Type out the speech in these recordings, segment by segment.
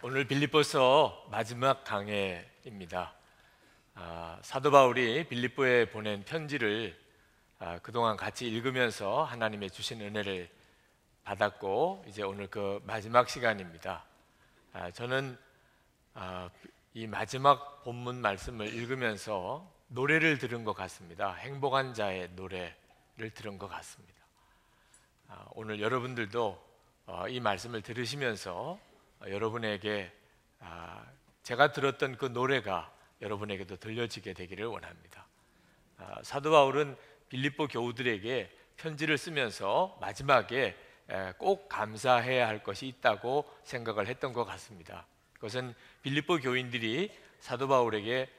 오늘 빌립보서 마지막 강해입니다. 사도 바울이 빌립보에 보낸 편지를 그동안 같이 읽으면서 하나님의 주신 은혜를 받았고, 이제 오늘 그 마지막 시간입니다. 저는 이 마지막 본문 말씀을 읽으면서 노래를 들은 것 같습니다. 행복한 자의 노래를 들은 것 같습니다. 오늘 여러분들도 이 말씀을 들으시면서 여러분에게 제가 들었던 그 노래가 여러분에게도 들려지게 되기를 원합니다. 사도 바울은 빌립보 교우들에게 편지를 쓰면서 마지막에 꼭 감사해야 할 것이 있다고 생각을 했던 것 같습니다. 그것은 빌립보 교인들이 사도 바울에게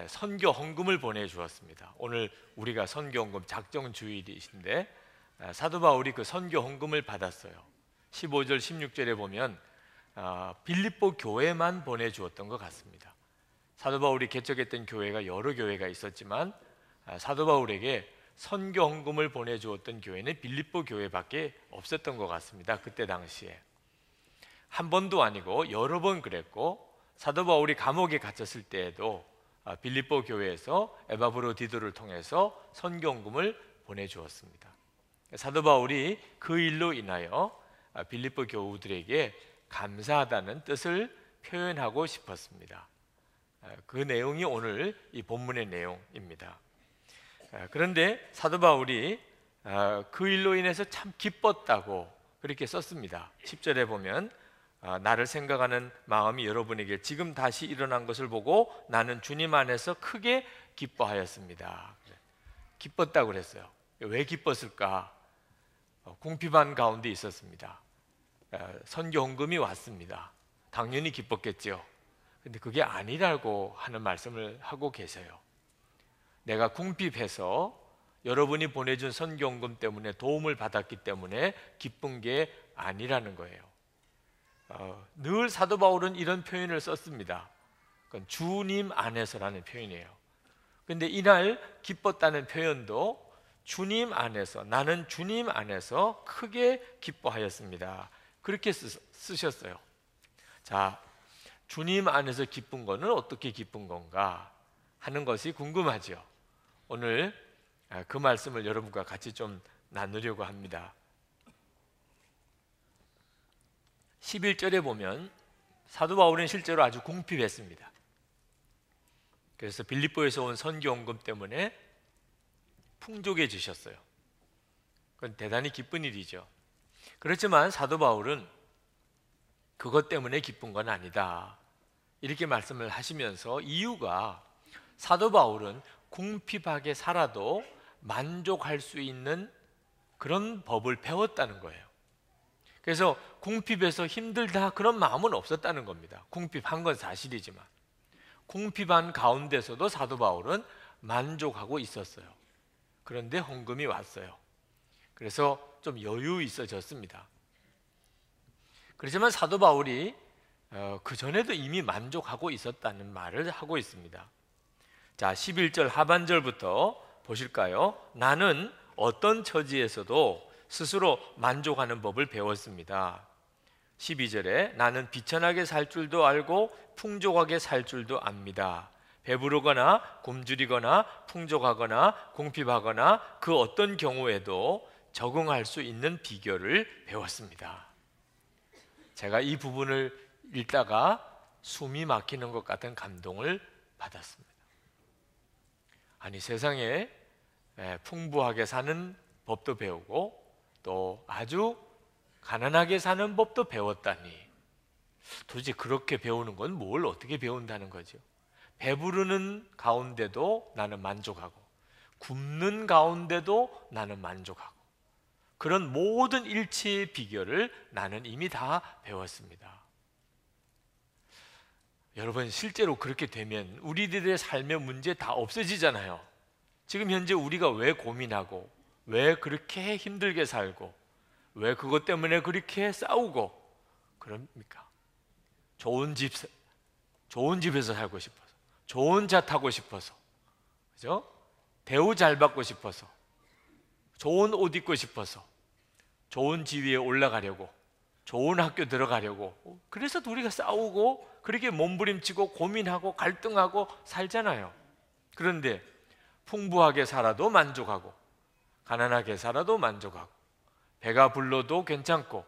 선교 헌금을 보내주었습니다. 오늘 우리가 선교 헌금 작정 주일이신데 사도 바울이 그 선교 헌금을 받았어요. 15절 16절에 보면 빌립보 교회만 보내주었던 것 같습니다. 사도 바울이 개척했던 교회가 여러 교회가 있었지만 사도 바울에게 선교 헌금을 보내주었던 교회는 빌립보 교회밖에 없었던 것 같습니다. 그때 당시에 한 번도 아니고 여러 번 그랬고, 사도 바울이 감옥에 갇혔을 때에도 빌립보 교회에서 에바브로디도를 통해서 선교 헌금을 보내주었습니다. 사도 바울이 그 일로 인하여 빌립보 교우들에게 감사하다는 뜻을 표현하고 싶었습니다. 그 내용이 오늘 이 본문의 내용입니다. 그런데 사도 바울이 그 일로 인해서 참 기뻤다고 그렇게 썼습니다. 10절에 보면 나를 생각하는 마음이 여러분에게 지금 다시 일어난 것을 보고 나는 주님 안에서 크게 기뻐하였습니다. 기뻤다고 그랬어요. 왜 기뻤을까? 궁핍한 가운데 있었습니다. 선교 헌금이 왔습니다. 당연히 기뻤겠죠. 근데 그게 아니라고 하는 말씀을 하고 계세요. 내가 궁핍해서 여러분이 보내준 선교 헌금 때문에 도움을 받았기 때문에 기쁜 게 아니라는 거예요. 늘 사도 바울은 이런 표현을 썼습니다. 그건 주님 안에서라는 표현이에요. 근데 이날 기뻤다는 표현도 주님 안에서, 나는 주님 안에서 크게 기뻐하였습니다. 그렇게 쓰셨어요. 자, 주님 안에서 기쁜 거는 어떻게 기쁜 건가 하는 것이 궁금하죠. 오늘 그 말씀을 여러분과 같이 좀 나누려고 합니다. 11절에 보면 사도 바울은 실제로 아주 궁핍했습니다. 그래서 빌립보에서 온 선교 헌금 때문에 풍족해지셨어요. 그건 대단히 기쁜 일이죠. 그렇지만 사도 바울은 그것 때문에 기쁜 건 아니다, 이렇게 말씀을 하시면서 이유가 사도 바울은 궁핍하게 살아도 만족할 수 있는 그런 법을 배웠다는 거예요. 그래서 궁핍해서 힘들다 그런 마음은 없었다는 겁니다. 궁핍한 건 사실이지만 궁핍한 가운데서도 사도 바울은 만족하고 있었어요. 그런데 헌금이 왔어요. 그래서 좀 여유 있어졌습니다. 그렇지만 사도 바울이 그 전에도 이미 만족하고 있었다는 말을 하고 있습니다. 자, 11절 하반절부터 보실까요? 나는 어떤 처지에서도 스스로 만족하는 법을 배웠습니다. 12절에 나는 비천하게 살 줄도 알고 풍족하게 살 줄도 압니다. 배부르거나 굶주리거나 풍족하거나 궁핍하거나 그 어떤 경우에도 적응할 수 있는 비결을 배웠습니다. 제가 이 부분을 읽다가 숨이 막히는 것 같은 감동을 받았습니다. 아니, 세상에 풍부하게 사는 법도 배우고 또 아주 가난하게 사는 법도 배웠다니, 도대체 그렇게 배우는 건 뭘 어떻게 배운다는 거죠? 배부르는 가운데도 나는 만족하고 굶는 가운데도 나는 만족하고, 그런 모든 일치의 비결을 나는 이미 다 배웠습니다. 여러분, 실제로 그렇게 되면 우리들의 삶의 문제 다 없어지잖아요. 지금 현재 우리가 왜 고민하고 왜 그렇게 힘들게 살고 왜 그것 때문에 그렇게 싸우고 그럽니까? 좋은 집에서 살고 싶어서, 좋은 차 타고 싶어서, 그죠? 대우 잘 받고 싶어서, 좋은 옷 입고 싶어서, 좋은 지위에 올라가려고, 좋은 학교 들어가려고 그래서 우리가 싸우고 그렇게 몸부림치고 고민하고 갈등하고 살잖아요. 그런데 풍부하게 살아도 만족하고 가난하게 살아도 만족하고 배가 불러도 괜찮고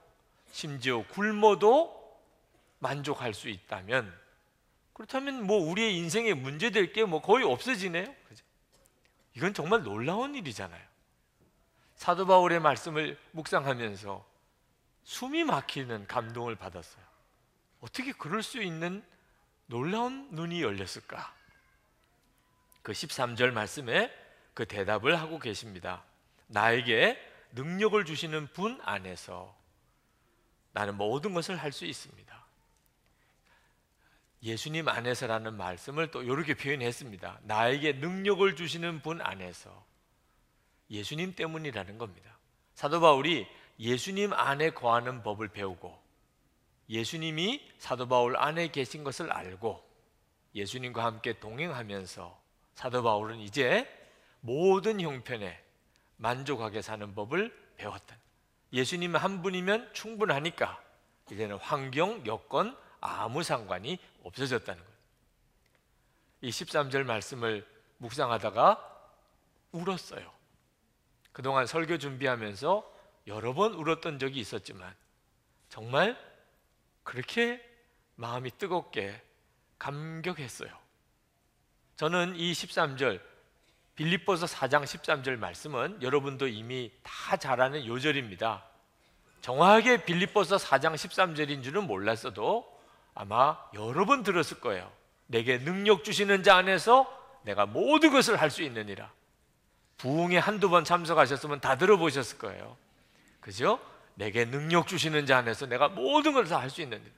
심지어 굶어도 만족할 수 있다면, 그렇다면 뭐 우리의 인생에 문제될 게 뭐 거의 없어지네요. 그죠? 이건 정말 놀라운 일이잖아요. 사도 바울의 말씀을 묵상하면서 숨이 막히는 감동을 받았어요. 어떻게 그럴 수 있는 놀라운 눈이 열렸을까? 그 13절 말씀에 그 대답을 하고 계십니다. 나에게 능력을 주시는 분 안에서 나는 모든 것을 할 수 있습니다. 예수님 안에서라는 말씀을 또 이렇게 표현했습니다. 나에게 능력을 주시는 분 안에서. 예수님 때문이라는 겁니다. 사도 바울이 예수님 안에 거하는 법을 배우고 예수님이 사도 바울 안에 계신 것을 알고 예수님과 함께 동행하면서 사도 바울은 이제 모든 형편에 만족하게 사는 법을 배웠다. 예수님 한 분이면 충분하니까 이제는 환경, 여건 아무 상관이 없어졌다는 거예요. 이 13절 말씀을 묵상하다가 울었어요. 그동안 설교 준비하면서 여러 번 울었던 적이 있었지만 정말 그렇게 마음이 뜨겁게 감격했어요. 저는 이 13절 빌립보서 4장 13절 말씀은 여러분도 이미 다 잘 아는 요절입니다. 정확하게 빌립보서 4장 13절인 줄은 몰랐어도 아마 여러 번 들었을 거예요. 내게 능력 주시는 자 안에서 내가 모든 것을 할 수 있느니라. 부흥에 한두 번 참석하셨으면 다 들어보셨을 거예요. 그죠? 내게 능력 주시는 자 안에서 내가 모든 것을 다 할 수 있느니라.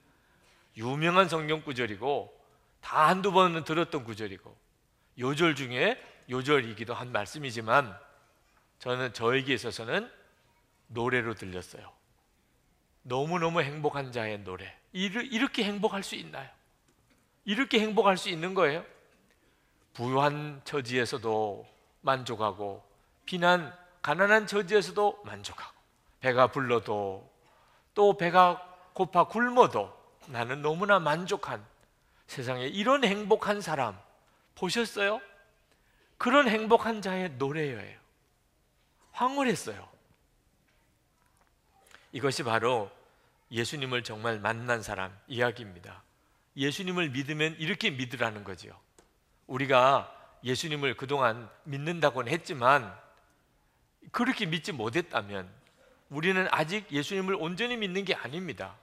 유명한 성경 구절이고 다 한두 번은 들었던 구절이고 요절 중에 요절이기도 한 말씀이지만 저는 저에게 있어서는 노래로 들렸어요. 너무너무 행복한 자의 노래. 이렇게 행복할 수 있나요? 이렇게 행복할 수 있는 거예요? 부유한 처지에서도 만족하고 비난, 가난한 처지에서도 만족하고 배가 불러도 또 배가 고파 굶어도 나는 너무나 만족한 세상에 이런 행복한 사람 보셨어요? 그런 행복한 자의 노래예요. 황홀했어요. 이것이 바로 예수님을 정말 만난 사람 이야기입니다. 예수님을 믿으면 이렇게 믿으라는 거죠. 우리가 예수님을 그동안 믿는다고는 했지만 그렇게 믿지 못했다면 우리는 아직 예수님을 온전히 믿는 게 아닙니다.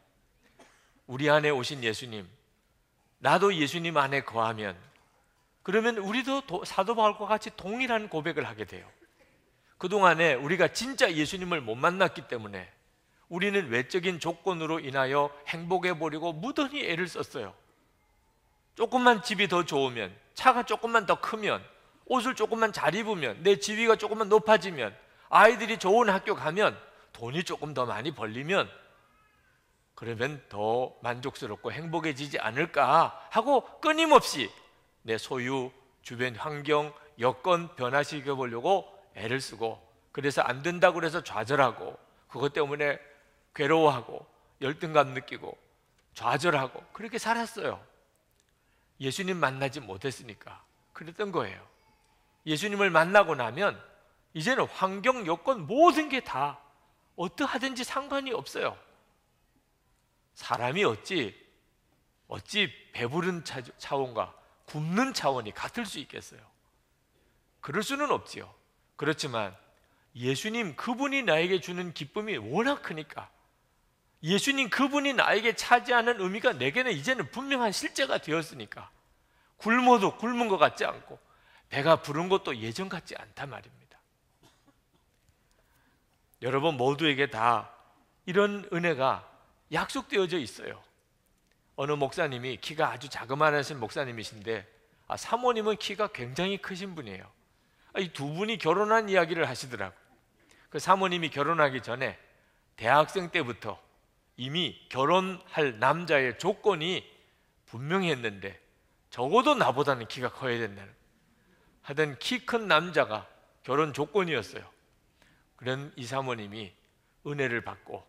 우리 안에 오신 예수님, 나도 예수님 안에 거하면 그러면 우리도 사도 바울과 같이 동일한 고백을 하게 돼요. 그동안에 우리가 진짜 예수님을 못 만났기 때문에 우리는 외적인 조건으로 인하여 행복해버리고 무던히 애를 썼어요. 조금만 집이 더 좋으면, 차가 조금만 더 크면, 옷을 조금만 잘 입으면, 내 지위가 조금만 높아지면, 아이들이 좋은 학교 가면, 돈이 조금 더 많이 벌리면 그러면 더 만족스럽고 행복해지지 않을까 하고 끊임없이 내 소유, 주변 환경, 여건 변화시켜 보려고 애를 쓰고, 그래서 안 된다고 그래서 좌절하고, 그것 때문에 괴로워하고 열등감 느끼고 좌절하고 그렇게 살았어요. 예수님 만나지 못했으니까 그랬던 거예요. 예수님을 만나고 나면 이제는 환경, 여건 모든 게 다 어떠하든지 상관이 없어요. 사람이 어찌 배부른 차원과 굶는 차원이 같을 수 있겠어요? 그럴 수는 없지요. 그렇지만 예수님 그분이 나에게 주는 기쁨이 워낙 크니까, 예수님 그분이 나에게 차지하는 의미가 내게는 이제는 분명한 실제가 되었으니까 굶어도 굶은 것 같지 않고 배가 부른 것도 예전 같지 않단 말입니다. 여러분 모두에게 다 이런 은혜가 약속되어져 있어요. 어느 목사님이, 키가 아주 자그마하신 목사님이신데 사모님은 키가 굉장히 크신 분이에요. 이 두 분이 결혼한 이야기를 하시더라고요. 그 사모님이 결혼하기 전에 대학생 때부터 이미 결혼할 남자의 조건이 분명히 했는데 적어도 나보다는 키가 커야 된다는, 하여튼 키 큰 남자가 결혼 조건이었어요. 그런 이 사모님이 은혜를 받고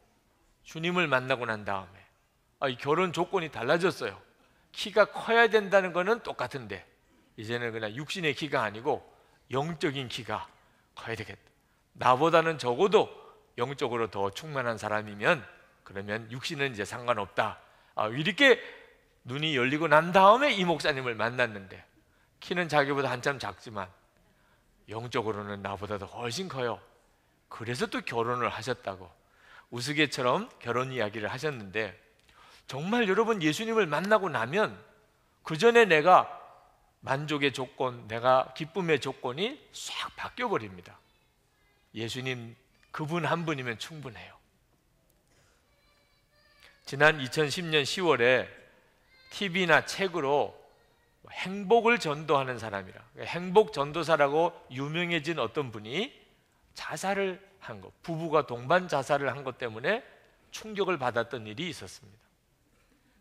주님을 만나고 난 다음에 이 결혼 조건이 달라졌어요. 키가 커야 된다는 거는 똑같은데 이제는 그냥 육신의 키가 아니고 영적인 키가 커야 되겠다. 나보다는 적어도 영적으로 더 충만한 사람이면 그러면 육신은 이제 상관없다. 이렇게 눈이 열리고 난 다음에 이 목사님을 만났는데 키는 자기보다 한참 작지만 영적으로는 나보다도 훨씬 커요. 그래서 또 결혼을 하셨다고 우스갯처럼 결혼 이야기를 하셨는데, 정말 여러분 예수님을 만나고 나면 그 전에 내가 만족의 조건, 내가 기쁨의 조건이 싹 바뀌어 버립니다. 예수님 그분 한 분이면 충분해요. 지난 2010년 10월에 TV나 책으로 행복을 전도하는 사람이라, 행복 전도사라고 유명해진 어떤 분이 자살을 한 것, 부부가 동반 자살을 한 것 때문에 충격을 받았던 일이 있었습니다.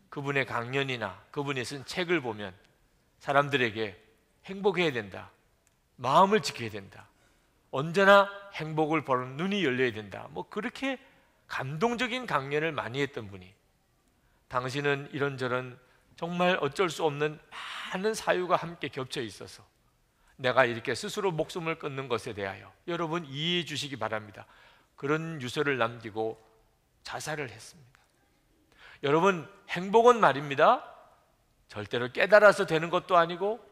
그분의 강연이나 그분이 쓴 책을 보면 사람들에게 행복해야 된다, 마음을 지켜야 된다, 언제나 행복을 보는 눈이 열려야 된다, 그렇게 감동적인 강연을 많이 했던 분이, 당신은 이런저런 정말 어쩔 수 없는 많은 사유가 함께 겹쳐 있어서 내가 이렇게 스스로 목숨을 끊는 것에 대하여 여러분 이해해 주시기 바랍니다, 그런 유서를 남기고 자살을 했습니다. 여러분, 행복은 말입니다, 절대로 깨달아서 되는 것도 아니고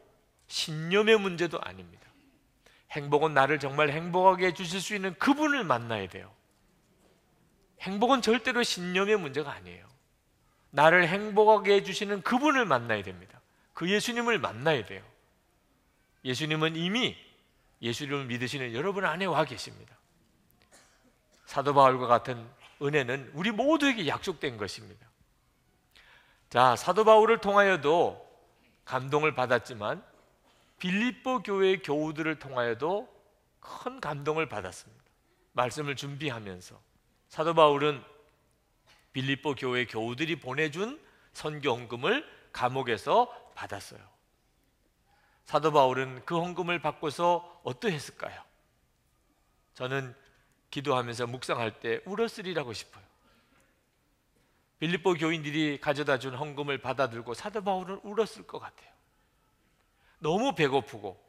신념의 문제도 아닙니다. 행복은 나를 정말 행복하게 해주실 수 있는 그분을 만나야 돼요. 행복은 절대로 신념의 문제가 아니에요. 나를 행복하게 해주시는 그분을 만나야 됩니다. 그 예수님을 만나야 돼요. 예수님은 이미 예수님을 믿으시는 여러분 안에 와 계십니다. 사도 바울과 같은 은혜는 우리 모두에게 약속된 것입니다. 자, 사도 바울을 통하여도 감동을 받았지만 빌립보 교회의 교우들을 통하여도 큰 감동을 받았습니다. 말씀을 준비하면서 사도 바울은 빌립보 교회 교우들이 보내준 선교 헌금을 감옥에서 받았어요. 사도 바울은 그 헌금을 받고서 어떠했을까요? 저는 기도하면서 묵상할 때 울었으리라고 싶어요. 빌립보 교인들이 가져다 준 헌금을 받아들고 사도 바울은 울었을 것 같아요. 너무 배고프고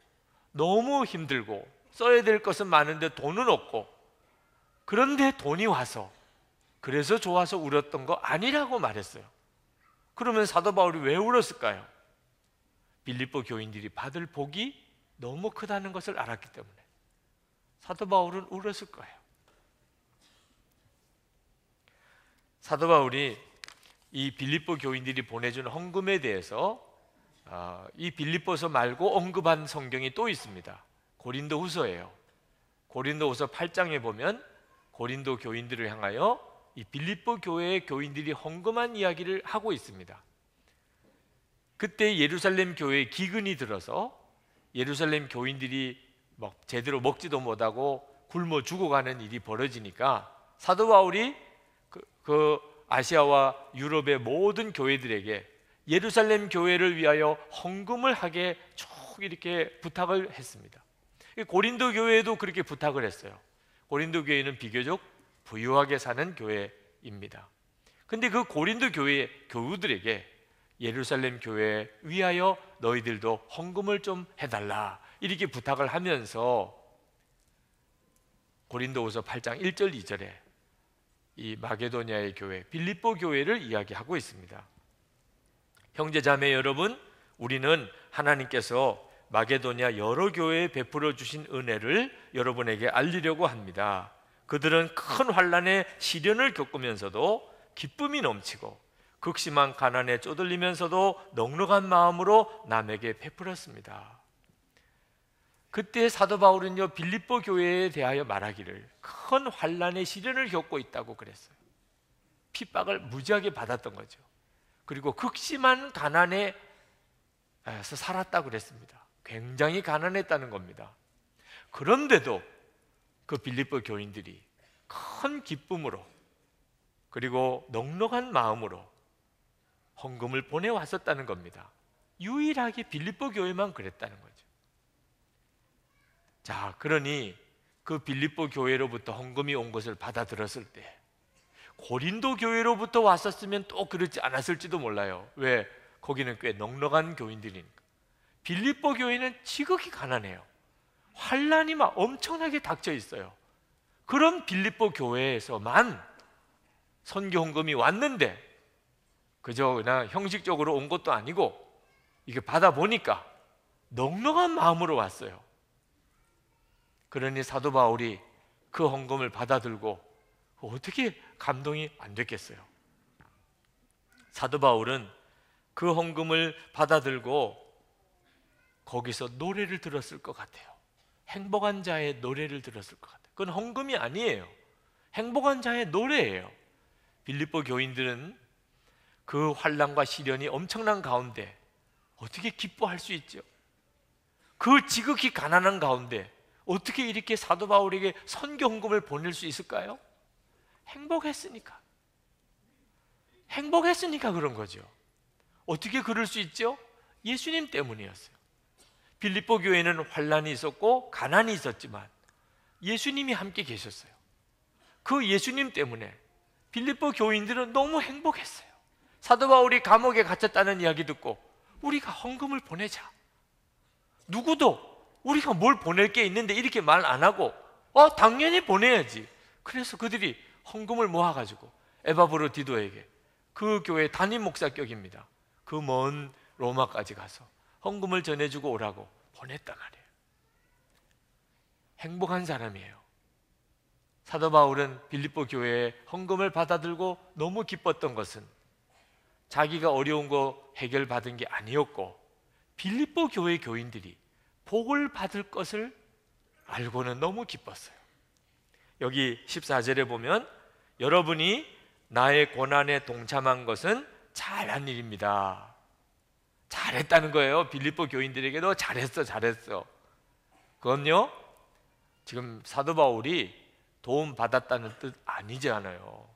너무 힘들고 써야 될 것은 많은데 돈은 없고, 그런데 돈이 와서 그래서 좋아서 울었던 거 아니라고 말했어요. 그러면 사도 바울이 왜 울었을까요? 빌립보 교인들이 받을 복이 너무 크다는 것을 알았기 때문에 사도 바울은 울었을 거예요. 사도 바울이 이 빌립보 교인들이 보내준 헌금에 대해서 이 빌립보서 말고 언급한 성경이 또 있습니다. 고린도후서예요. 고린도후서 8장에 보면 고린도 교인들을 향하여 이 빌립보 교회의 교인들이 헌금한 이야기를 하고 있습니다. 그때 예루살렘 교회에 기근이 들어서 예루살렘 교인들이 제대로 먹지도 못하고 굶어 죽어가는 일이 벌어지니까 사도 바울이 그 아시아와 유럽의 모든 교회들에게 예루살렘 교회를 위하여 헌금을 하게 쭉 이렇게 부탁을 했습니다. 고린도 교회에도 그렇게 부탁을 했어요. 고린도 교회는 비교적 부유하게 사는 교회입니다. 근데 그 고린도 교회의 교우들에게 예루살렘 교회 위하여 너희들도 헌금을 좀 해달라 이렇게 부탁을 하면서 고린도후서 8장 1절 2절에 이 마게도냐의 교회 빌립보 교회를 이야기하고 있습니다. 형제 자매 여러분, 우리는 하나님께서 마게도냐 여러 교회에 베풀어 주신 은혜를 여러분에게 알리려고 합니다. 그들은 큰 환난의 시련을 겪으면서도 기쁨이 넘치고 극심한 가난에 쪼들리면서도 넉넉한 마음으로 남에게 베풀었습니다. 그때 사도 바울은요 빌립보 교회에 대하여 말하기를 큰 환난의 시련을 겪고 있다고 그랬어요. 핍박을 무지하게 받았던 거죠. 그리고 극심한 가난에서 살았다고 그랬습니다. 굉장히 가난했다는 겁니다. 그런데도 그 빌립보 교인들이 큰 기쁨으로 그리고 넉넉한 마음으로 헌금을 보내왔었다는 겁니다. 유일하게 빌립보 교회만 그랬다는 거죠. 자, 그러니 그 빌립보 교회로부터 헌금이 온 것을 받아들었을 때 고린도 교회로부터 왔었으면 또 그렇지 않았을지도 몰라요. 왜? 거기는 꽤 넉넉한 교인들이니까. 빌립보 교회는 지극히 가난해요. 환란이 막 엄청나게 닥쳐 있어요. 그런 빌립보 교회에서만 선교 헌금이 왔는데 그저 그냥 형식적으로 온 것도 아니고 이게 받아보니까 넉넉한 마음으로 왔어요. 그러니 사도 바울이 그 헌금을 받아들고 어떻게 감동이 안 됐겠어요? 사도 바울은 그 헌금을 받아들고 거기서 노래를 들었을 것 같아요. 행복한 자의 노래를 들었을 것 같아요. 그건 헌금이 아니에요. 행복한 자의 노래예요. 빌립보 교인들은 그 환난과 시련이 엄청난 가운데 어떻게 기뻐할 수 있죠? 그 지극히 가난한 가운데 어떻게 이렇게 사도 바울에게 선교 헌금을 보낼 수 있을까요? 행복했으니까. 행복했으니까 그런 거죠. 어떻게 그럴 수 있죠? 예수님 때문이었어요. 빌립보 교회는 환난이 있었고 가난이 있었지만 예수님이 함께 계셨어요. 그 예수님 때문에 빌립보 교인들은 너무 행복했어요. 사도 바울이 감옥에 갇혔다는 이야기 듣고 우리가 헌금을 보내자. 누구도 우리가 뭘 보낼 게 있는데 이렇게 말 안 하고 당연히 보내야지. 그래서 그들이 헌금을 모아가지고 에바브로디도에게, 그 교회 담임 목사격입니다, 그 먼 로마까지 가서 헌금을 전해주고 오라고 보냈단 말이에요. 행복한 사람이에요. 사도 바울은 빌립보 교회에 헌금을 받아들고 너무 기뻤던 것은 자기가 어려운 거 해결받은 게 아니었고 빌립보 교회 교인들이 복을 받을 것을 알고는 너무 기뻤어요. 여기 14절에 보면 여러분이 나의 고난에 동참한 것은 잘한 일입니다. 잘했다는 거예요. 빌립보 교인들에게 너 잘했어, 잘했어. 그건요, 지금 사도 바울이 도움 받았다는 뜻 아니지 않아요.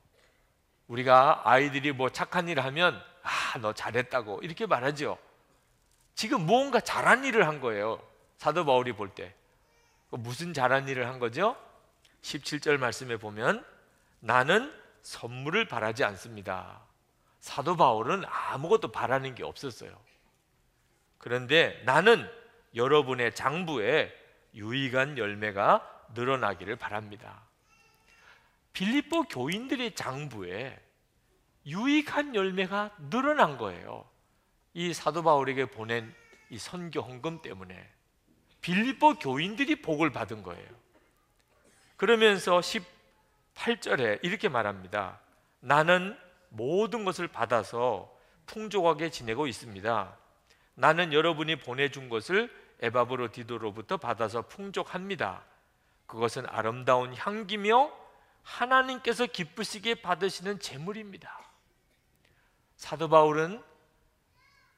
우리가 아이들이 뭐 착한 일을 하면 너 잘했다고 이렇게 말하죠. 지금 무언가 잘한 일을 한 거예요. 사도 바울이 볼 때 무슨 잘한 일을 한 거죠? 17절 말씀에 보면 나는 선물을 바라지 않습니다. 사도 바울은 아무것도 바라는 게 없었어요. 그런데 나는 여러분의 장부에 유익한 열매가 늘어나기를 바랍니다. 빌립보 교인들의 장부에 유익한 열매가 늘어난 거예요. 이 사도 바울에게 보낸 이 선교 헌금 때문에 빌립보 교인들이 복을 받은 거예요. 그러면서 18절에 이렇게 말합니다. 나는 모든 것을 받아서 풍족하게 지내고 있습니다. 나는 여러분이 보내준 것을 에바브로디도로부터 받아서 풍족합니다. 그것은 아름다운 향기며 하나님께서 기쁘시게 받으시는 제물입니다. 사도 바울은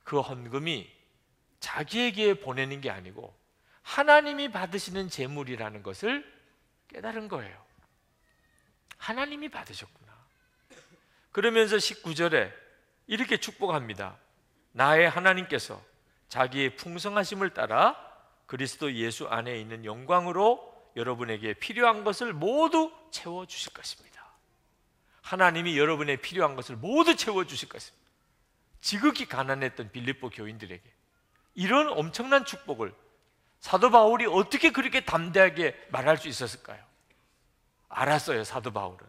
그 헌금이 자기에게 보내는 게 아니고 하나님이 받으시는 제물이라는 것을 깨달은 거예요. 하나님이 받으셨구나. 그러면서 19절에 이렇게 축복합니다. 나의 하나님께서 자기의 풍성하심을 따라 그리스도 예수 안에 있는 영광으로 여러분에게 필요한 것을 모두 채워주실 것입니다. 하나님이 여러분의 필요한 것을 모두 채워주실 것입니다. 지극히 가난했던 빌립보 교인들에게 이런 엄청난 축복을 사도 바울이 어떻게 그렇게 담대하게 말할 수 있었을까요? 알았어요. 사도 바울은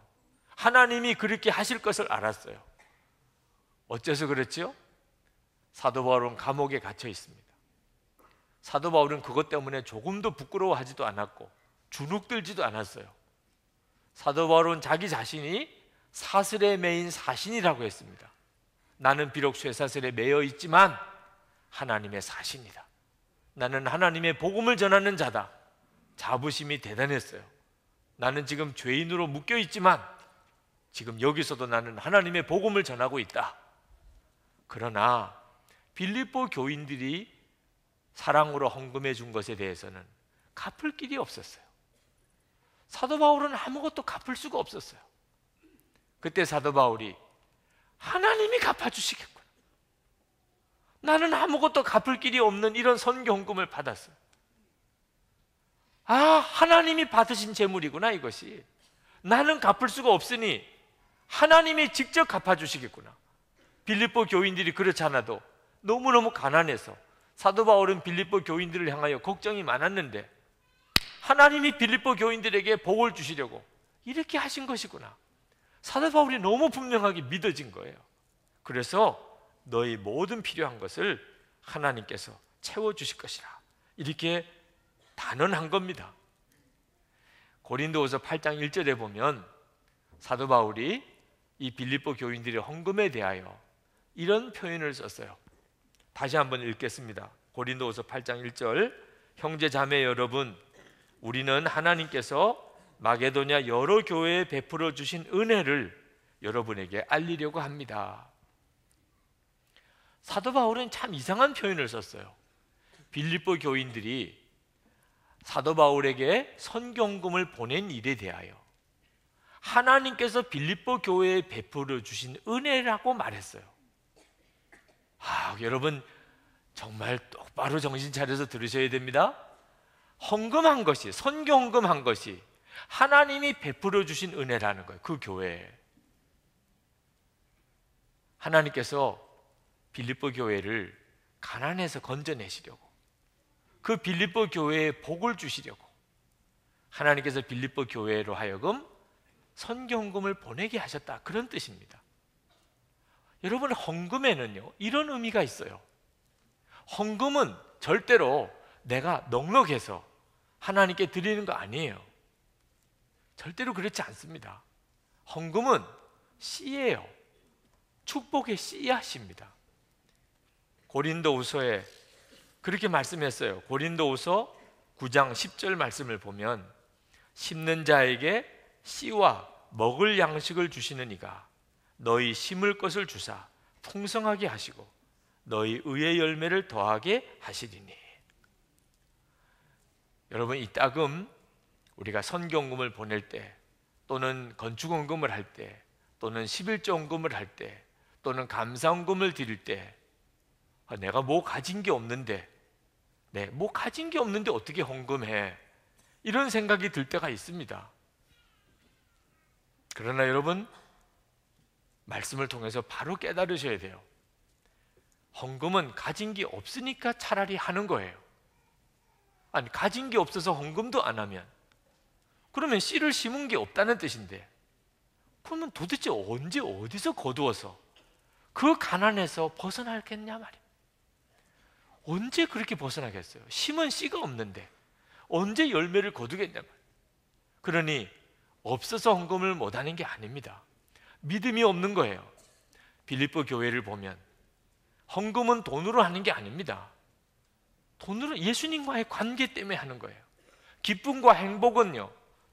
하나님이 그렇게 하실 것을 알았어요. 어째서 그랬지요? 사도 바울은 감옥에 갇혀 있습니다. 사도 바울은 그것 때문에 조금도 부끄러워하지도 않았고 주눅들지도 않았어요. 사도 바울은 자기 자신이 사슬에 매인 사신이라고 했습니다. 나는 비록 쇠사슬에 매여 있지만 하나님의 사신이다. 나는 하나님의 복음을 전하는 자다. 자부심이 대단했어요. 나는 지금 죄인으로 묶여 있지만 지금 여기서도 나는 하나님의 복음을 전하고 있다. 그러나 빌립보 교인들이 사랑으로 헌금해 준 것에 대해서는 갚을 길이 없었어요. 사도 바울은 아무것도 갚을 수가 없었어요. 그때 사도 바울이 하나님이 갚아주시겠구나. 나는 아무것도 갚을 길이 없는 이런 선교 헌금을 받았어요. 하나님이 받으신 재물이구나 이것이. 나는 갚을 수가 없으니 하나님이 직접 갚아주시겠구나. 빌립보 교인들이 그렇지 않아도 너무너무 가난해서 사도 바울은 빌립보 교인들을 향하여 걱정이 많았는데 하나님이 빌립보 교인들에게 복을 주시려고 이렇게 하신 것이구나. 사도 바울이 너무 분명하게 믿어진 거예요. 그래서 너희 모든 필요한 것을 하나님께서 채워주실 것이라, 이렇게 단언한 겁니다. 고린도후서 8장 1절에 보면 사도 바울이 이 빌립보 교인들의 헌금에 대하여 이런 표현을 썼어요. 다시 한번 읽겠습니다. 고린도후서 8장 1절, 형제 자매 여러분, 우리는 하나님께서 마게도냐 여러 교회에 베풀어 주신 은혜를 여러분에게 알리려고 합니다. 사도 바울은 참 이상한 표현을 썼어요. 빌립보 교인들이 사도 바울에게 선경금을 보낸 일에 대하여 하나님께서 빌립보 교회에 베풀어 주신 은혜라고 말했어요. 여러분 정말 똑바로 정신 차려서 들으셔야 됩니다. 헌금한 것이, 선경금한 것이 하나님이 베풀어 주신 은혜라는 거예요. 그 교회에 하나님께서 빌립보 교회를 가난해서 건져내시려고, 그 빌립보 교회에 복을 주시려고 하나님께서 빌립보 교회로 하여금 선경금을 보내게 하셨다, 그런 뜻입니다. 여러분, 헌금에는요 이런 의미가 있어요. 헌금은 절대로 내가 넉넉해서 하나님께 드리는 거 아니에요. 절대로 그렇지 않습니다. 헌금은 씨예요. 축복의 씨앗입니다. 고린도후서에 그렇게 말씀했어요. 고린도후서 9장 10절 말씀을 보면 심는 자에게 씨와 먹을 양식을 주시는 이가 너희 심을 것을 주사 풍성하게 하시고 너희 의의 열매를 더하게 하시리니. 여러분, 이따금 우리가 선경금을 보낼 때, 또는 건축원금을 할 때, 또는 11조원금을 할 때, 또는 감사원금을 드릴 때, 내가 뭐 가진 게 없는데, 뭐 가진 게 없는데 어떻게 헌금해? 이런 생각이 들 때가 있습니다. 그러나 여러분, 말씀을 통해서 바로 깨달으셔야 돼요. 헌금은 가진 게 없으니까 차라리 하는 거예요. 아니, 가진 게 없어서 헌금도 안 하면, 그러면 씨를 심은 게 없다는 뜻인데, 그러면 도대체 언제 어디서 거두어서 그 가난에서 벗어나겠냐 말이에요. 언제 그렇게 벗어나겠어요? 심은 씨가 없는데 언제 열매를 거두겠냐 말이에요. 그러니 없어서 헌금을 못하는 게 아닙니다. 믿음이 없는 거예요. 빌립보 교회를 보면 헌금은 돈으로 하는 게 아닙니다. 돈으로 예수님과의 관계 때문에 하는 거예요. 기쁨과 행복은요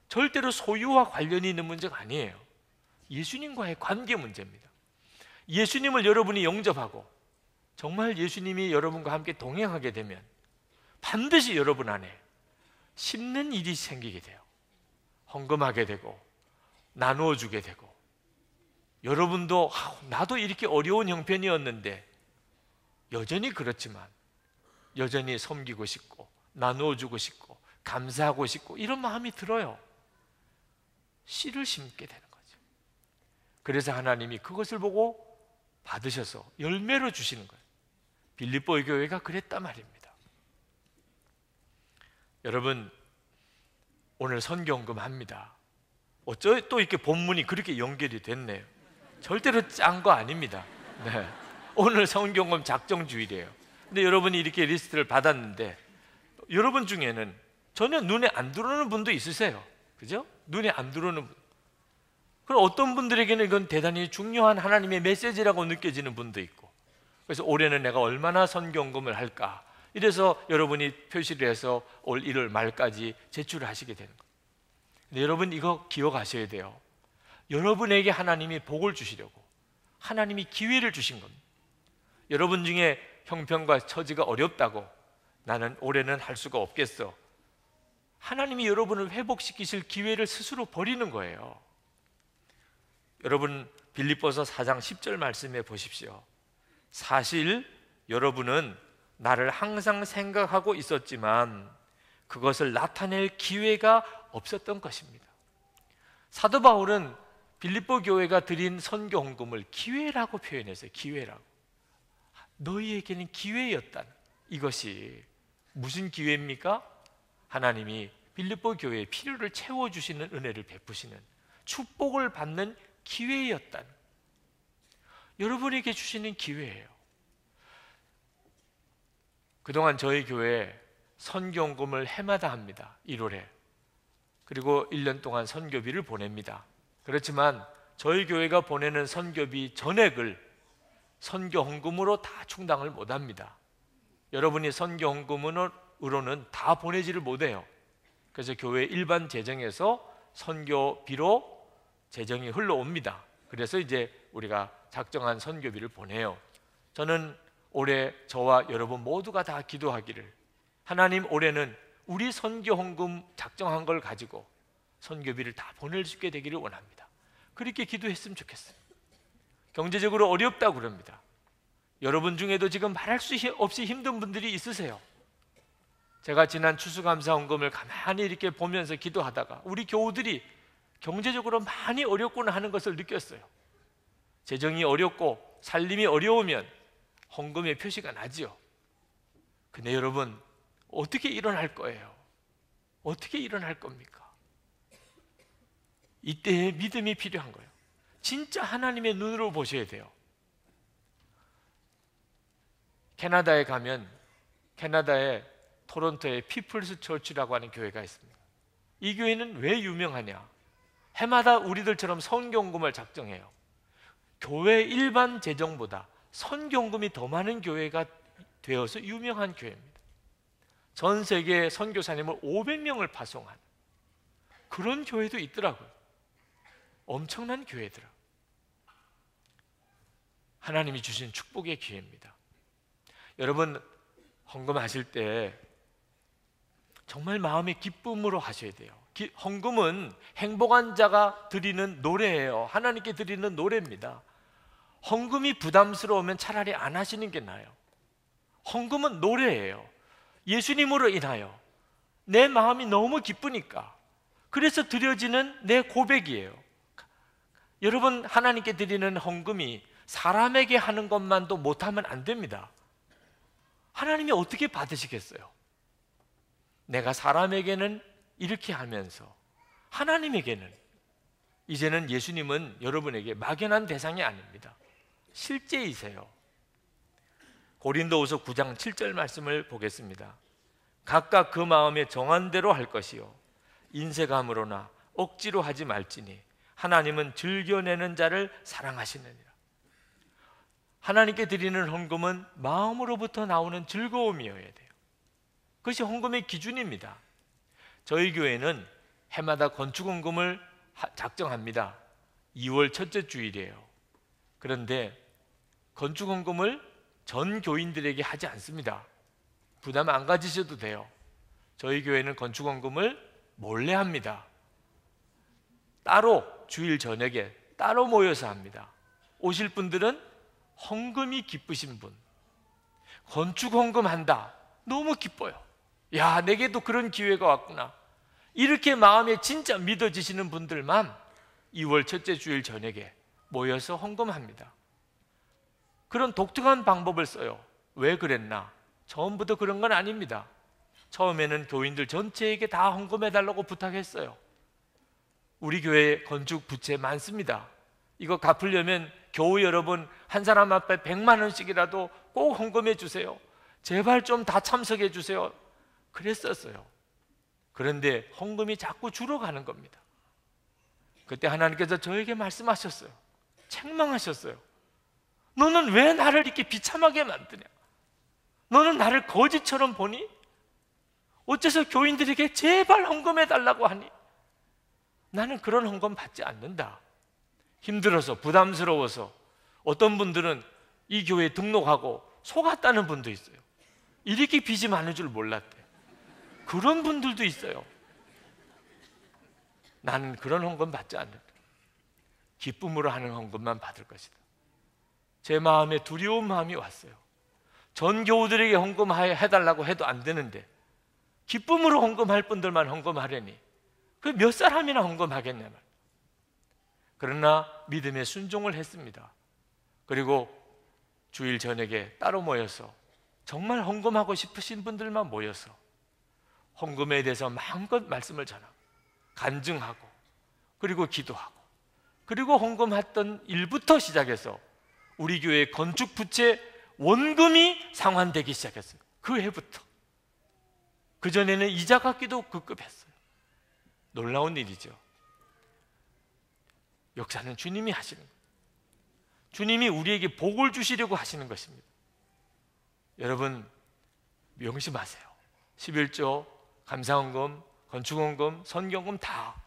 절대로 소유와 관련이 있는 문제가 아니에요. 예수님과의 관계 문제입니다. 예수님을 여러분이 영접하고 정말 예수님이 여러분과 함께 동행하게 되면 반드시 여러분 안에 심는 일이 생기게 돼요. 헌금하게 되고 나누어 주게 되고, 여러분도 나도 이렇게 어려운 형편이었는데 여전히 그렇지만 여전히 섬기고 싶고 나누어 주고 싶고 감사하고 싶고 이런 마음이 들어요. 씨를 심게 되는 거죠. 그래서 하나님이 그것을 보고 받으셔서 열매로 주시는 거예요. 빌립보 교회가 그랬단 말입니다. 여러분, 오늘 선경금 합니다. 어쩌 또 이렇게 본문이 그렇게 연결이 됐네요. 절대로 짠 거 아닙니다. 네. 오늘 선경금 작정 주일이에요. 근데 여러분이 이렇게 리스트를 받았는데 여러분 중에는 전혀 눈에 안 들어오는 분도 있으세요. 그죠? 눈에 안 들어오는 분. 그럼 어떤 분들에게는 이건 대단히 중요한 하나님의 메시지라고 느껴지는 분도 있고, 그래서 올해는 내가 얼마나 선경금을 할까, 이래서 여러분이 표시를 해서 올 1월 말까지 제출을 하시게 되는 거예요. 근데 여러분 이거 기억하셔야 돼요. 여러분에게 하나님이 복을 주시려고 하나님이 기회를 주신 겁니다. 여러분 중에 형편과 처지가 어렵다고 나는 올해는 할 수가 없겠어, 하나님이 여러분을 회복시키실 기회를 스스로 버리는 거예요. 여러분, 빌립보서 4장 10절 말씀해 보십시오. 사실 여러분은 나를 항상 생각하고 있었지만 그것을 나타낼 기회가 없었던 것입니다. 사도 바울은 빌립보 교회가 드린 선교 헌금을 기회라고 표현했어요. 기회라고. 너희에게는 기회였다. 이것이 무슨 기회입니까? 하나님이 빌립보 교회의 필요를 채워주시는 은혜를 베푸시는 축복을 받는 기회였다. 여러분에게 주시는 기회예요. 그동안 저희 교회 선교헌금을 해마다 합니다. 1월에. 그리고 1년 동안 선교비를 보냅니다. 그렇지만 저희 교회가 보내는 선교비 전액을 선교헌금으로 다 충당을 못합니다. 여러분이 선교헌금으로는 다 보내지를 못해요. 그래서 교회 일반 재정에서 선교비로 재정이 흘러옵니다. 그래서 이제 우리가 작정한 선교비를 보내요. 저는 올해 저와 여러분 모두가 다 기도하기를, 하나님 올해는 우리 선교헌금 작정한 걸 가지고 선교비를 다 보낼 수 있게 되기를 원합니다. 그렇게 기도했으면 좋겠어요. 경제적으로 어렵다고 그럽니다. 여러분 중에도 지금 말할 수 없이 힘든 분들이 있으세요. 제가 지난 추수감사헌금을 가만히 이렇게 보면서 기도하다가 우리 교우들이 경제적으로 많이 어렵구나 하는 것을 느꼈어요. 재정이 어렵고 살림이 어려우면 헌금의 표시가 나지요. 근데 여러분, 어떻게 일어날 거예요? 어떻게 일어날 겁니까? 이때에 믿음이 필요한 거예요. 진짜 하나님의 눈으로 보셔야 돼요. 캐나다에 가면 캐나다의 토론토의 피플스 처치라고 하는 교회가 있습니다. 이 교회는 왜 유명하냐? 해마다 우리들처럼 선교헌금을 작정해요. 교회 일반 재정보다 선교헌금이 더 많은 교회가 되어서 유명한 교회입니다. 전 세계 선교사님을 500명을 파송한 그런 교회도 있더라고요. 엄청난 교회더라. 하나님이 주신 축복의 기회입니다. 여러분, 헌금하실 때 정말 마음의 기쁨으로 하셔야 돼요. 헌금은 행복한 자가 드리는 노래예요. 하나님께 드리는 노래입니다. 헌금이 부담스러우면 차라리 안 하시는 게 나아요. 헌금은 노래예요. 예수님으로 인하여 내 마음이 너무 기쁘니까, 그래서 드려지는 내 고백이에요. 여러분, 하나님께 드리는 헌금이 사람에게 하는 것만도 못하면 안 됩니다. 하나님이 어떻게 받으시겠어요? 내가 사람에게는 이렇게 하면서 하나님에게는, 이제는 예수님은 여러분에게 막연한 대상이 아닙니다. 실제이세요. 고린도후서 9장 7절 말씀을 보겠습니다. 각각 그 마음에 정한 대로 할 것이요 인색함으로나 억지로 하지 말지니 하나님은 즐겨내는 자를 사랑하시느니라. 하나님께 드리는 헌금은 마음으로부터 나오는 즐거움이어야 돼요. 그것이 헌금의 기준입니다. 저희 교회는 해마다 건축헌금을 작정합니다. 2월 첫째 주일이에요. 그런데 건축헌금을 전 교인들에게 하지 않습니다. 부담 안 가지셔도 돼요. 저희 교회는 건축헌금을 몰래 합니다. 따로 주일 저녁에 따로 모여서 합니다. 오실 분들은 헌금이 기쁘신 분, 건축헌금 한다, 너무 기뻐요. 야, 내게도 그런 기회가 왔구나, 이렇게 마음에 진짜 믿어지시는 분들만 2월 첫째 주일 저녁에 모여서 헌금합니다. 그런 독특한 방법을 써요. 왜 그랬나? 처음부터 그런 건 아닙니다. 처음에는 교인들 전체에게 다 헌금해달라고 부탁했어요. 우리 교회 건축 부채 많습니다. 이거 갚으려면 교우 여러분 한 사람 앞에 100만 원씩이라도 꼭 헌금해 주세요. 제발 좀 다 참석해 주세요. 그랬었어요. 그런데 헌금이 자꾸 줄어가는 겁니다. 그때 하나님께서 저에게 말씀하셨어요. 책망하셨어요. 너는 왜 나를 이렇게 비참하게 만드냐? 너는 나를 거지처럼 보니? 어째서 교인들에게 제발 헌금해 달라고 하니? 나는 그런 헌금 받지 않는다. 힘들어서, 부담스러워서. 어떤 분들은 이 교회에 등록하고 속았다는 분도 있어요. 이렇게 빚이 많은 줄 몰랐대. 그런 분들도 있어요. 나는 그런 헌금 받지 않는다. 기쁨으로 하는 헌금만 받을 것이다. 제 마음에 두려운 마음이 왔어요. 전 교우들에게 헌금해달라고 해도 안 되는데 기쁨으로 헌금할 분들만 헌금하려니 그 몇 사람이나 헌금하겠냐 말. 그러나 믿음에 순종을 했습니다. 그리고 주일 저녁에 따로 모여서 정말 헌금하고 싶으신 분들만 모여서 헌금에 대해서 마음껏 말씀을 전하고 간증하고 그리고 기도하고 그리고 헌금했던 일부터 시작해서 우리 교회 건축 부채 원금이 상환되기 시작했어요. 그 해부터. 그전에는 이자 갚기도 급급했어요. 놀라운 일이죠. 역사는 주님이 하시는 거예요. 주님이 우리에게 복을 주시려고 하시는 것입니다. 여러분 명심하세요. 11조, 감사헌금, 건축헌금, 선경금 다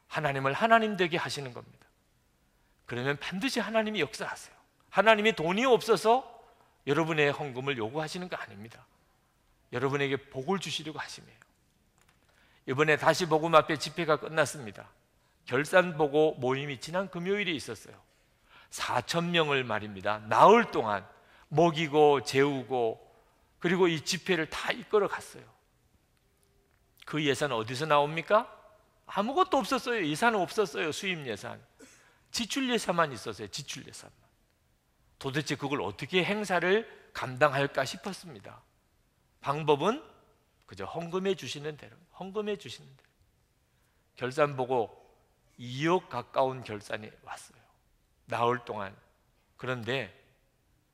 하나님을 하나님 되게 하시는 겁니다. 그러면 반드시 하나님이 역사하세요. 하나님이 돈이 없어서 여러분의 헌금을 요구하시는 거 아닙니다. 여러분에게 복을 주시려고 하심이에요. 이번에 다시 복음 앞에 집회가 끝났습니다. 결산보고 모임이 지난 금요일에 있었어요. 4,000명을 말입니다. 나흘 동안 먹이고 재우고 그리고 이 집회를 다 이끌어 갔어요. 그 예산 어디서 나옵니까? 아무것도 없었어요. 예산은 없었어요. 수입 예산. 지출 예산만 있었어요. 지출 예산만. 도대체 그걸 어떻게 행사를 감당할까 싶었습니다. 방법은 그저 헌금해 주시는 대로, 헌금해 주시는 대로. 결산 보고 2억 가까운 결산이 왔어요. 나흘 동안. 그런데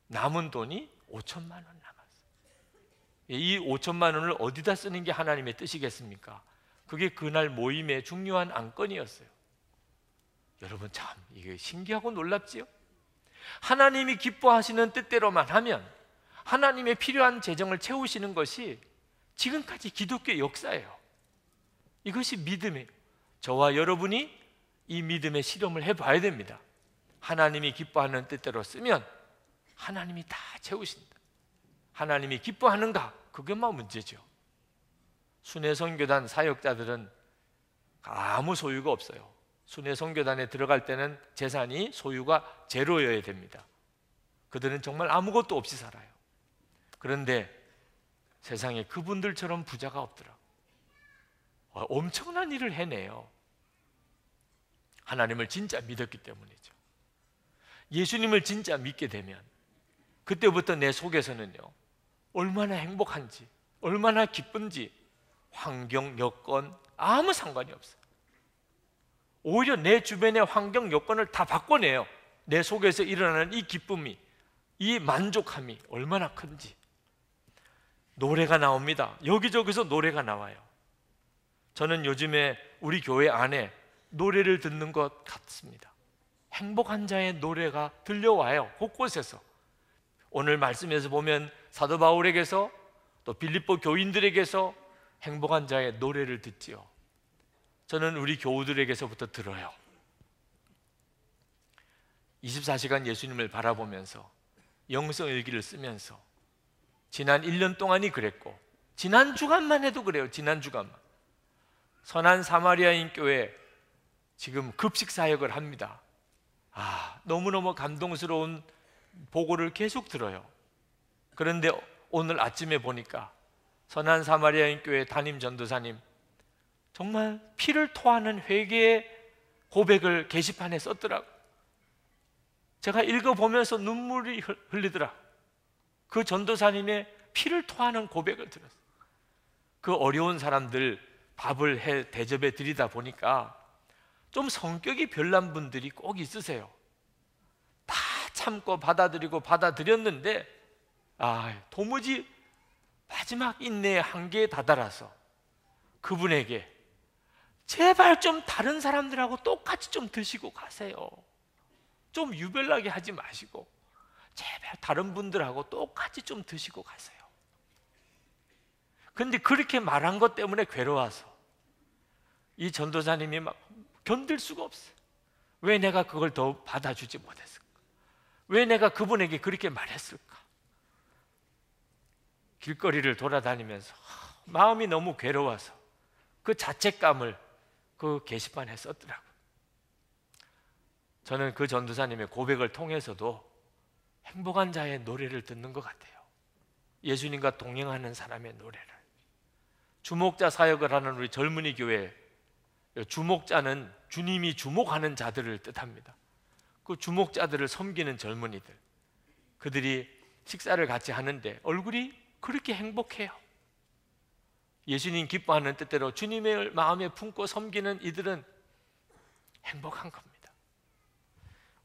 남은 돈이 5천만 원 남았어요. 이 5천만 원을 어디다 쓰는 게 하나님의 뜻이겠습니까? 그게 그날 모임의 중요한 안건이었어요. 여러분 참 이게 신기하고 놀랍지요? 하나님이 기뻐하시는 뜻대로만 하면 하나님의 필요한 재정을 채우시는 것이 지금까지 기독교 역사예요. 이것이 믿음이에요. 저와 여러분이 이 믿음의 실험을 해봐야 됩니다. 하나님이 기뻐하는 뜻대로 쓰면 하나님이 다 채우신다. 하나님이 기뻐하는가? 그것만 문제죠. 순회선교단 사역자들은 아무 소유가 없어요. 순회선교단에 들어갈 때는 재산이 소유가 제로여야 됩니다. 그들은 정말 아무것도 없이 살아요. 그런데 세상에 그분들처럼 부자가 없더라고요. 엄청난 일을 해내요. 하나님을 진짜 믿었기 때문이죠. 예수님을 진짜 믿게 되면 그때부터 내 속에서는요 얼마나 행복한지 얼마나 기쁜지 환경, 여건 아무 상관이 없어요. 오히려 내 주변의 환경, 여건을 다 바꿔내요. 내 속에서 일어나는 이 기쁨이, 이 만족함이 얼마나 큰지. 노래가 나옵니다. 여기저기서 노래가 나와요. 저는 요즘에 우리 교회 안에 노래를 듣는 것 같습니다. 행복한 자의 노래가 들려와요. 곳곳에서. 오늘 말씀에서 보면 사도 바울에게서 또 빌립보 교인들에게서 행복한 자의 노래를 듣지요. 저는 우리 교우들에게서부터 들어요. 24시간 예수님을 바라보면서 영성일기를 쓰면서 지난 1년 동안이 그랬고 지난 주간만 해도 그래요. 지난 주간만. 선한 사마리아인 교회 지금 급식 사역을 합니다. 너무너무 감동스러운 보고를 계속 들어요. 그런데 오늘 아침에 보니까 선한 사마리아인 교회 담임 전도사님 정말 피를 토하는 회개의 고백을 게시판에 썼더라고요. 제가 읽어보면서 눈물이 흘리더라. 그 전도사님의 피를 토하는 고백을 들었어요. 그 어려운 사람들 밥을 해 대접해 드리다 보니까 좀 성격이 별난 분들이 꼭 있으세요. 다 참고 받아들였는데 도무지 마지막 인내의 한계에 다다라서 그분에게 제발 좀 다른 사람들하고 똑같이 좀 드시고 가세요. 좀 유별나게 하지 마시고 제발 다른 분들하고 똑같이 좀 드시고 가세요. 그런데 그렇게 말한 것 때문에 괴로워서 이 전도사님이 막 견딜 수가 없어요. 왜 내가 그걸 더 받아주지 못했을까? 왜 내가 그분에게 그렇게 말했을까? 길거리를 돌아다니면서 마음이 너무 괴로워서 그 자책감을 그 게시판에 썼더라고요. 저는 그 전도사님의 고백을 통해서도 행복한 자의 노래를 듣는 것 같아요. 예수님과 동행하는 사람의 노래를. 주목자 사역을 하는 우리 젊은이 교회 주목자는 주님이 주목하는 자들을 뜻합니다. 그 주목자들을 섬기는 젊은이들, 그들이 식사를 같이 하는데 얼굴이 그렇게 행복해요. 예수님 기뻐하는 뜻대로 주님의 마음에 품고 섬기는 이들은 행복한 겁니다.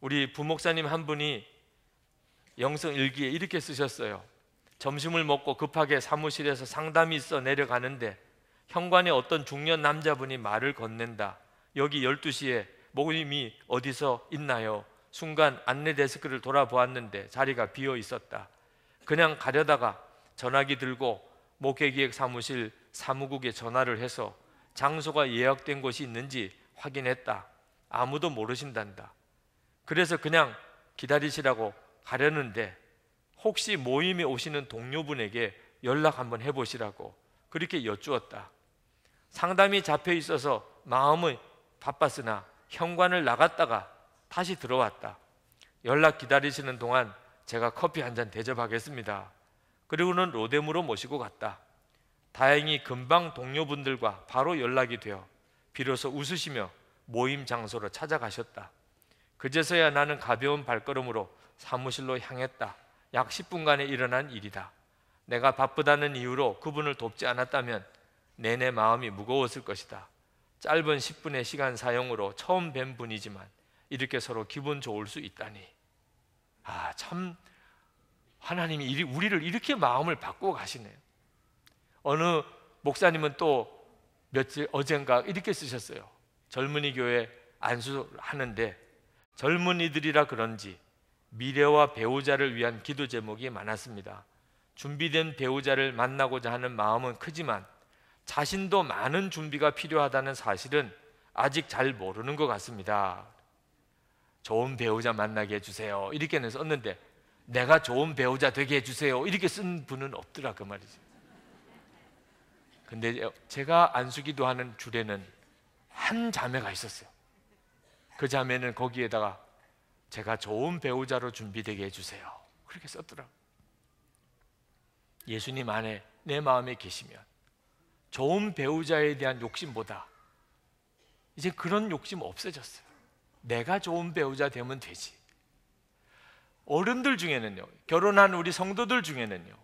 우리 부목사님 한 분이 영성일기에 이렇게 쓰셨어요. 점심을 먹고 급하게 사무실에서 상담이 있어 내려가는데 현관에 어떤 중년 남자분이 말을 건넨다. 여기 12시에 모임이 어디서 있나요? 순간 안내 데스크를 돌아보았는데 자리가 비어 있었다. 그냥 가려다가 전화기 들고 목회기획 사무실 사무국에 전화를 해서 장소가 예약된 곳이 있는지 확인했다. 아무도 모르신단다. 그래서 그냥 기다리시라고 가려는데 혹시 모임에 오시는 동료분에게 연락 한번 해보시라고 그렇게 여쭈었다. 상담이 잡혀 있어서 마음은 바빴으나 현관을 나갔다가 다시 들어왔다. 연락 기다리시는 동안 제가 커피 한 잔 대접하겠습니다. 그리고는 로뎀으로 모시고 갔다. 다행히 금방 동료분들과 바로 연락이 되어 비로소 웃으시며 모임 장소로 찾아가셨다. 그제서야 나는 가벼운 발걸음으로 사무실로 향했다. 약 10분간에 일어난 일이다. 내가 바쁘다는 이유로 그분을 돕지 않았다면 내내 마음이 무거웠을 것이다. 짧은 10분의 시간 사용으로 처음 뵌 분이지만 이렇게 서로 기분 좋을 수 있다니. 참 하나님이 우리를 이렇게 마음을 바꾸어 가시네요. 어느 목사님은 또 어젠가 이렇게 쓰셨어요. 젊은이 교회 안수하는데 젊은이들이라 그런지 미래와 배우자를 위한 기도 제목이 많았습니다. 준비된 배우자를 만나고자 하는 마음은 크지만 자신도 많은 준비가 필요하다는 사실은 아직 잘 모르는 것 같습니다. 좋은 배우자 만나게 해주세요 이렇게는 썼는데 내가 좋은 배우자 되게 해주세요 이렇게 쓴 분은 없더라 그 말이지. 근데 제가 안수기도 하는 줄에는 한 자매가 있었어요. 그 자매는 거기에다가 제가 좋은 배우자로 준비되게 해주세요 그렇게 썼더라고요. 예수님 안에 내 마음에 계시면 좋은 배우자에 대한 욕심보다 이제 그런 욕심 없어졌어요. 내가 좋은 배우자 되면 되지. 어른들 중에는요, 결혼한 우리 성도들 중에는요,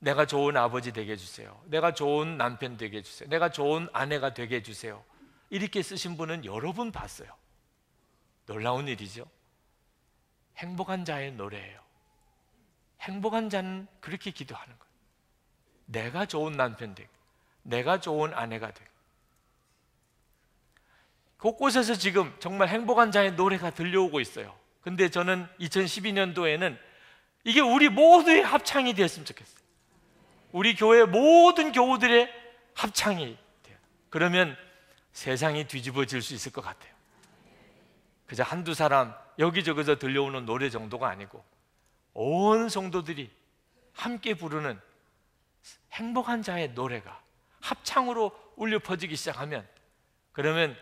내가 좋은 아버지 되게 해주세요, 내가 좋은 남편 되게 해주세요, 내가 좋은 아내가 되게 해주세요 이렇게 쓰신 분은 여러 분 봤어요. 놀라운 일이죠. 행복한 자의 노래예요. 행복한 자는 그렇게 기도하는 거예요. 내가 좋은 남편 되고 내가 좋은 아내가 되고. 곳곳에서 지금 정말 행복한 자의 노래가 들려오고 있어요. 근데 저는 2012년도에는 이게 우리 모두의 합창이 되었으면 좋겠어요. 우리 교회 모든 교우들의 합창이 돼요. 그러면 세상이 뒤집어질 수 있을 것 같아요. 그저 한두 사람 여기저기서 들려오는 노래 정도가 아니고 온 성도들이 함께 부르는 행복한 자의 노래가 합창으로 울려 퍼지기 시작하면, 그러면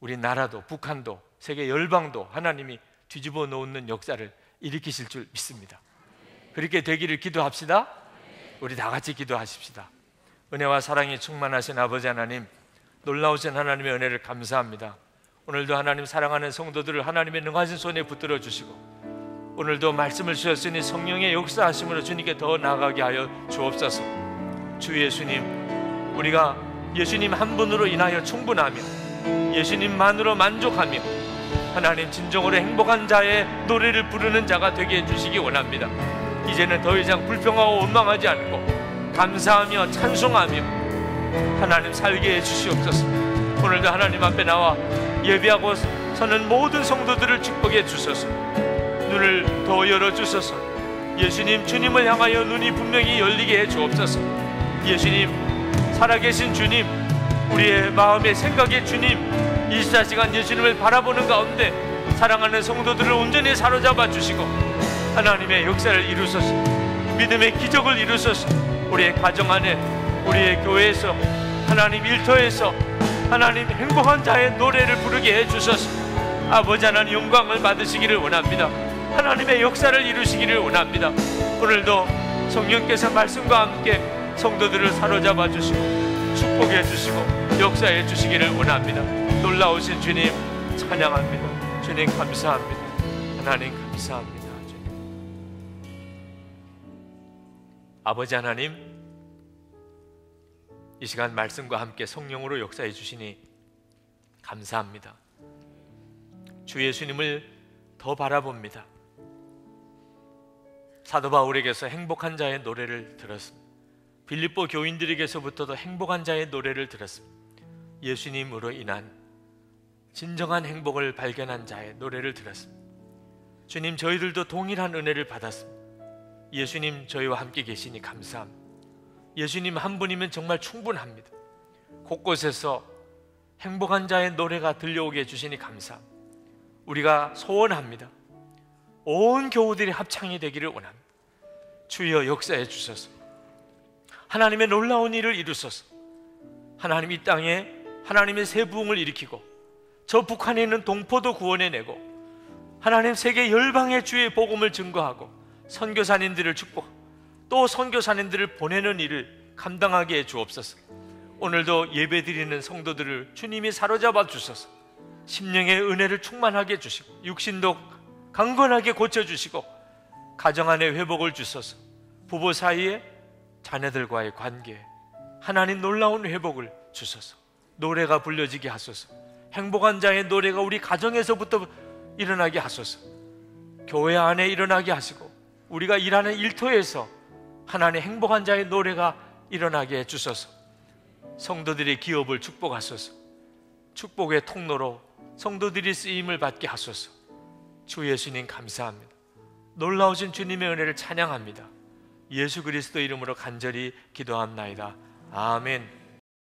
우리나라도 북한도 세계 열방도 하나님이 뒤집어 놓는 역사를 일으키실 줄 믿습니다. 그렇게 되기를 기도합시다. 우리 다 같이 기도하십시다. 은혜와 사랑이 충만하신 아버지 하나님, 놀라우신 하나님의 은혜를 감사합니다. 오늘도 하나님 사랑하는 성도들을 하나님의 능하신 손에 붙들어 주시고 오늘도 말씀을 주셨으니 성령의 역사하심으로 주님께 더 나아가게 하여 주옵소서. 주 예수님, 우리가 예수님 한 분으로 인하여 충분하며 예수님만으로 만족하며 하나님 진정으로 행복한 자의 노래를 부르는 자가 되게 해주시기 원합니다. 이제는 더 이상 불평하고 원망하지 않고 감사하며 찬송하며 하나님 살게 해주시옵소서. 오늘도 하나님 앞에 나와 예배하고 서는 모든 성도들을 축복해 주소서. 눈을 더 열어주소서. 예수님, 주님을 향하여 눈이 분명히 열리게 해 주옵소서. 예수님, 살아계신 주님, 우리의 마음의 생각의 주님, 24시간 예수님을 바라보는 가운데 사랑하는 성도들을 온전히 사로잡아 주시고 하나님의 역사를 이루소서. 믿음의 기적을 이루소서. 우리의 가정 안에, 우리의 교회에서, 하나님 일터에서 하나님 행복한 자의 노래를 부르게 해주셔서 아버지 하나님 영광을 받으시기를 원합니다. 하나님의 역사를 이루시기를 원합니다. 오늘도 성령께서 말씀과 함께 성도들을 사로잡아 주시고 축복해 주시고 역사해 주시기를 원합니다. 놀라우신 주님 찬양합니다. 주님 감사합니다. 하나님 감사합니다. 아버지 하나님, 이 시간 말씀과 함께 성령으로 역사해 주시니 감사합니다. 주 예수님을 더 바라봅니다. 사도 바울에게서 행복한 자의 노래를 들었습니다. 빌립보 교인들에게서부터도 행복한 자의 노래를 들었습니다. 예수님으로 인한 진정한 행복을 발견한 자의 노래를 들었습니다. 주님, 저희들도 동일한 은혜를 받았습니다. 예수님 저희와 함께 계시니 감사합니다. 예수님 한 분이면 정말 충분합니다. 곳곳에서 행복한 자의 노래가 들려오게 해주시니 감사합니다. 우리가 소원합니다. 온 교우들이 합창이 되기를 원합니다. 주여 역사해 주소서. 하나님의 놀라운 일을 이루소서. 하나님 이 땅에 하나님의 새 부흥을 일으키고 저 북한에 있는 동포도 구원해내고 하나님 세계 열방의 주의 복음을 증거하고 선교사님들을 축복하고 또 선교사님들을 보내는 일을 감당하게 해 주옵소서. 오늘도 예배드리는 성도들을 주님이 사로잡아 주소서. 심령의 은혜를 충만하게 해주시고 육신도 강건하게 고쳐주시고 가정 안에 회복을 주소서. 부부 사이에 자녀들과의 관계에 하나님 놀라운 회복을 주소서. 노래가 불려지게 하소서. 행복한 자의 노래가 우리 가정에서부터 일어나게 하소서. 교회 안에 일어나게 하시고 우리가 일하는 일터에서 하나님의 행복한 자의 노래가 일어나게 해주소서. 성도들의 기업을 축복하소서. 축복의 통로로 성도들이 쓰임을 받게 하소서. 주 예수님 감사합니다. 놀라우신 주님의 은혜를 찬양합니다. 예수 그리스도 이름으로 간절히 기도합나이다. 아멘.